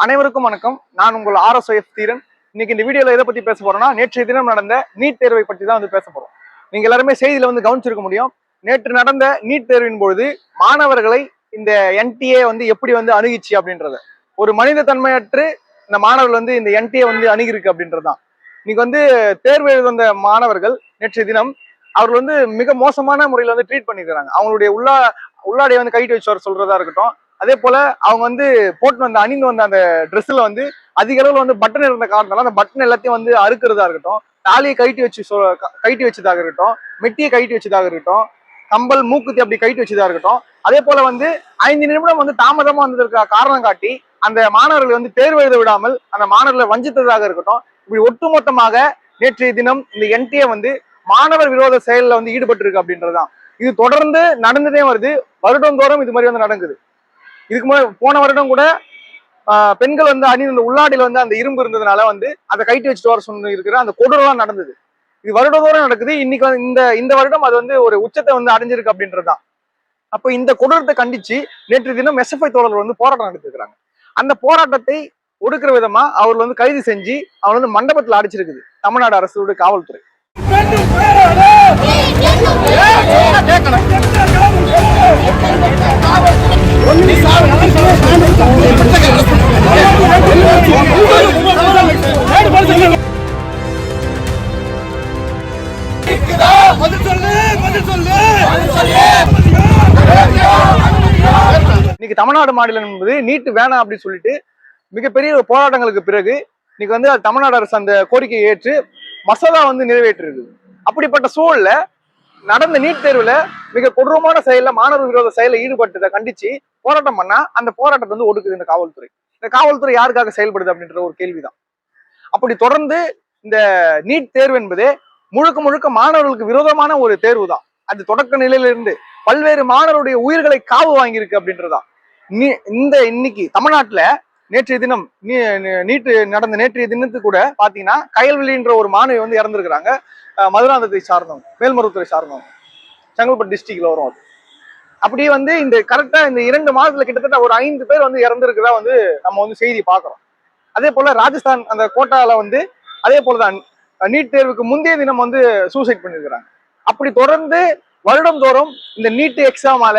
அனைவருக்கும் வணக்கம். நான் உங்கள் RSOF தீரன். இன்னைக்கு இந்த வீடியோல எதை பத்தி பேச போறோம்னா, நேற்றைய தினம் நடந்த நீட் தேர்வை பற்றி தான் பேச போறோம். நீங்க எல்லாருமே செய்தியில கவனிச்சிருக்க முடியும். நேற்று நடந்த நீட் தேர்வின் பொழுது மாணவர்களை இந்த NTA எப்படி அணுகிச்சு அப்படின்றத, ஒரு மனித தன்மையற்று இந்த மாணவர்கள் இந்த NTA அணுகிருக்கு அப்படின்றதுதான். இன்னைக்கு தேர்வு எழுத வந்த மாணவர்கள் நேற்றைய தினம் அவர்கள் மிக மோசமான முறையில் ட்ரீட் பண்ணிக்கிறாங்க. அவங்களுடைய உள்ளாடைய கைட்டு வச்சு வர சொல்றதா இருக்கட்டும், அதே போல அவங்க போட்டு அணிந்து வந்த அந்த ட்ரெஸ்ல அதிக அளவுல பட்டன் இருந்த காரணத்தால அந்த பட்டன் எல்லாத்தையும் அறுக்கிறதா இருக்கட்டும், தாலியை கைட்டி வச்சதாக இருக்கட்டும், மெட்டியை கைட்டி வச்சதாக இருக்கட்டும், கம்பல் மூக்குத்தி அப்படி கைட்டி வச்சதா இருக்கட்டும், அதே போல 5 நிமிடம் தாமதமா வந்ததற்கு காரணம் காட்டி அந்த மாணவர்களை தேர்வு எழுத விடாமல் அந்த மாணவர்களை வஞ்சித்ததாக இருக்கட்டும், இப்படி ஒட்டுமொத்தமாக நேற்றைய தினம் இந்த NTA மாணவர் விரோத செயல்ல ஈடுபட்டு இருக்கு அப்படின்றதுதான். இது தொடர்ந்து நடந்துட்டே வருது. வருடந்தோறும் இது மாதிரி நடக்குது. இதுக்கு போன வருடம் கூட பெண்கள் அணிந்த உள்ளாடியில அந்த இரும்பு இருந்ததுனால அதை கைட்டு வச்சுட்டு வர சொன்ன இருக்கிற அந்த கொடூரம் நடந்தது. இது வருடந்தோறும் நடக்குது. இன்னைக்கு இந்த வருடம் அது ஒரு உச்சத்தை அடைஞ்சிருக்கு அப்படின்றதுதான். அப்போ இந்த கொடூரத்தை கண்டிச்சு நேற்று தினம் SFI தோழர்கள் போராட்டம் நடத்திருக்கிறாங்க. அந்த போராட்டத்தை ஒடுக்குற விதமா அவர்கள் கைது செஞ்சு அவர் மண்டபத்தில் அடைச்சிருக்குது தமிழ்நாடு அரசோட காவல்துறை. இன்னைக்கு தமிழ்நாடு மாநிலம் என்பது நீட் வேணாம் அப்படின்னு சொல்லிட்டு மிகப்பெரிய போராட்டங்களுக்கு பிறகு இன்னைக்கு தமிழ்நாடு அரசு அந்த கோரிக்கையை ஏற்று மசோதா நிறைவேற்றிருக்கு. அப்படிப்பட்ட சூழல்ல நடந்த நீட் தேர்வுல மிக கொடூரமான செயல்ல மாணவர் விரோத செயல ஈடுபட்டதை கண்டிச்சு போராட்டம் பண்ணா அந்த போராட்டத்தை ஒடுக்குது இந்த காவல்துறை. இந்த காவல்துறை யாருக்காக செயல்படுது அப்படின்ற ஒரு கேள்விதான். அப்படி தொடர்ந்து இந்த நீட் தேர்வு என்பது முழுக்க முழுக்க மாணவர்களுக்கு விரோதமான ஒரு தேர்வு தான். அது தொடக்க நிலையில இருந்து பல்வேறு மாணவருடைய உயிர்களை காவு வாங்கியிருக்கு அப்படின்றதான். இன்னைக்கு தமிழ்நாட்டுல நேற்றைய தினம் நீட்டு நடந்த நேற்றைய தினத்துக்கு கூட பாத்தீங்கன்னா கயல்வெளின்ற ஒரு மாணவி இறந்துருக்கிறாங்க. மதுராந்தகத்தை சார்ந்தவங்க, மேல்மருவத்துறை சார்ந்தவங்க, செங்கல்பட்டு டிஸ்ட்ரிக்ட்ல வரும். அது அப்படியே இந்த கரெக்டா இந்த 2 மாதத்துல கிட்டத்தட்ட ஒரு 5 பேர் இறந்துருக்குதா நம்ம செய்தி பாக்குறோம். அதே போல ராஜஸ்தான் அந்த கோட்டால அதே போலதான் நீட் தேர்வுக்கு முந்தைய தினம் சூசைட் பண்ணிருக்கிறாங்க. அப்படி தொடர்ந்து வருடம் தோறும் இந்த நீட் எக்ஸாமால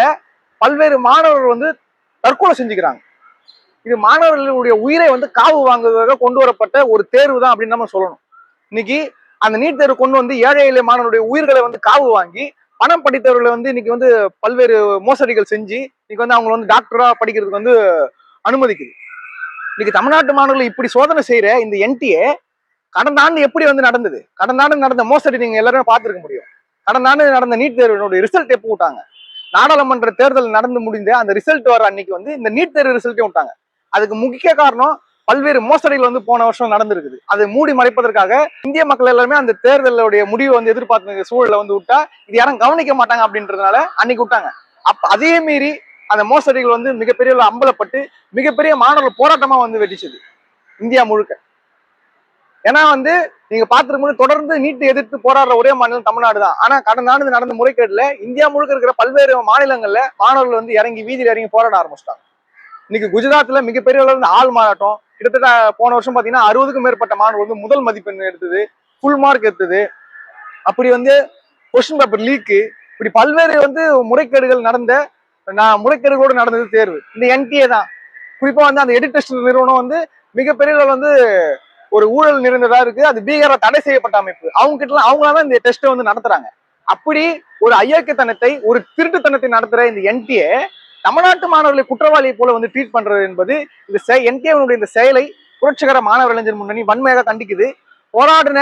பல்வேறு மாணவர்கள் தற்கொலை செஞ்சுக்கிறாங்க. இது மாணவர்களுடைய உயிரை காவு வாங்குவதாக கொண்டு வரப்பட்ட ஒரு தேர்வு தான் அப்படின்னு நம்ம சொல்லணும். இன்னைக்கு அந்த நீட் தேர்வு கொண்டு ஏழை எளிய மாணவருடைய உயிர்களை காவு வாங்கி பணம் படித்தவர்களை இன்னைக்கு பல்வேறு மோசடிகள் செஞ்சு இன்னைக்கு அவங்க டாக்டரா படிக்கிறதுக்கு அனுமதிக்குது. இன்னைக்கு தமிழ்நாட்டு மாணவர்கள் இப்படி சோதனை செய்யற இந்த NTA கடந்த ஆண்டு எப்படி நடந்தது? கடந்த ஆண்டு நடந்த மோசடி நீங்க எல்லாருமே பார்த்திருக்க முடியும். கடந்த ஆண்டு நடந்த நீட் தேர்வினுடைய ரிசல்ட் எப்போ விட்டாங்க? நாடாளுமன்ற தேர்தல் நடந்து முடிந்த அந்த ரிசல்ட் வர அன்னைக்கு இந்த நீட் தேர்வு ரிசல்ட்டே விட்டாங்க. அதுக்கு முக்கிய காரணம் பல்வேறு மோசடிகள் போன வருஷம் நடந்திருக்குது. அதை மூடி மறைப்பதற்காக இந்திய மக்கள் எல்லாருமே அந்த தேர்தலுடைய முடிவை எதிர்பார்த்த சூழல விட்டா இது யாரும் கவனிக்க மாட்டாங்க அப்படின்றதுனால அன்னைக்கு விட்டாங்க. அப்ப அதே மீறி அந்த மோசடிகள் மிகப்பெரிய அம்பலப்பட்டு மிகப்பெரிய மாணவர்கள் போராட்டமா வெடிச்சது இந்தியா முழுக்க. ஏன்னா நீங்க பார்த்திருக்கும் தொடர்ந்து நீட்டை எதிர்த்து போராடுற ஒரே மாநிலம் தமிழ்நாடு தான். ஆனா கடந்த ஆண்டு நடந்த முறைகேடுல இந்தியா முழுக்க இருக்கிற பல்வேறு மாநிலங்கள்ல மாணவர்கள் இறங்கி வீதியில் இறங்கி போராட ஆரம்பிச்சிட்டாங்க. இன்னைக்கு குஜராத்ல மிகப்பெரிய அளவில் ஆள் மாறாட்டம். கிட்டத்தட்ட போன வருஷம் பாத்தீங்கன்னா 60க்கும் மேற்பட்ட மாணவர்கள் முதல் மதிப்பெண் எடுத்தது, ஃபுல் மார்க் எடுத்தது. அப்படி கொஸ்டின் பேப்பர் லீக்கு, இப்படி பல்வேறு முறைகேடுகள் முறைகேடுகளோடு நடந்தது தேர்வு இந்த NTA தான். குறிப்பா அந்த எடிட் டெஸ்ட் நிறுவனம் மிகப்பெரிய ஒரு ஊழல் நிறைந்ததா இருக்கு. அது பீகார தடை செய்யப்பட்ட அமைப்பு. அவங்க கிட்ட அவங்களாதான் இந்த டெஸ்ட்டை நடத்துறாங்க. அப்படி ஒரு அயோக்கியத்தனத்தை, ஒரு திருட்டுத்தனத்தை நடத்துற இந்த NTA தமிழ்நாட்டு மாணவர்களை குற்றவாளியை போல ட்ரீட் பண்றது என்பது இந்த NTA இந்த செயலை புரட்சிகர மாணவர் இளைஞர் முன்னணி வன்மையாக கண்டிக்குது. போராடின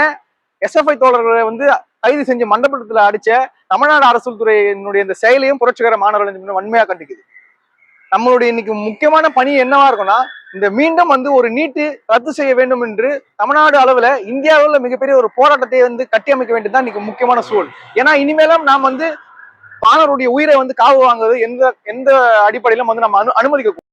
SFI தோழர்களை கைது செஞ்சு மண்டபத்துல அடிச்ச தமிழ்நாடு அரசு துறையினுடைய இந்த செயலையும் புரட்சிகர மாணவர் இளைஞர் முன்னணி வன்மையாக கண்டிக்குது. நம்மளுடைய இன்னைக்கு முக்கியமான பணி என்னவா இருக்கும்னா, இந்த மீண்டும் ஒரு நீட்டு ரத்து செய்ய வேண்டும் என்று தமிழ்நாடு அளவுல இந்தியாவில் மிகப்பெரிய ஒரு போராட்டத்தை கட்டியமைக்க வேண்டியதுதான் இன்னைக்கு முக்கியமான சூழல். ஏன்னா இனிமேலும் நாம் மாணவருடைய உயிரை காவு வாங்குவது எந்த அடிப்படையிலும் நம்ம அனுமதிக்க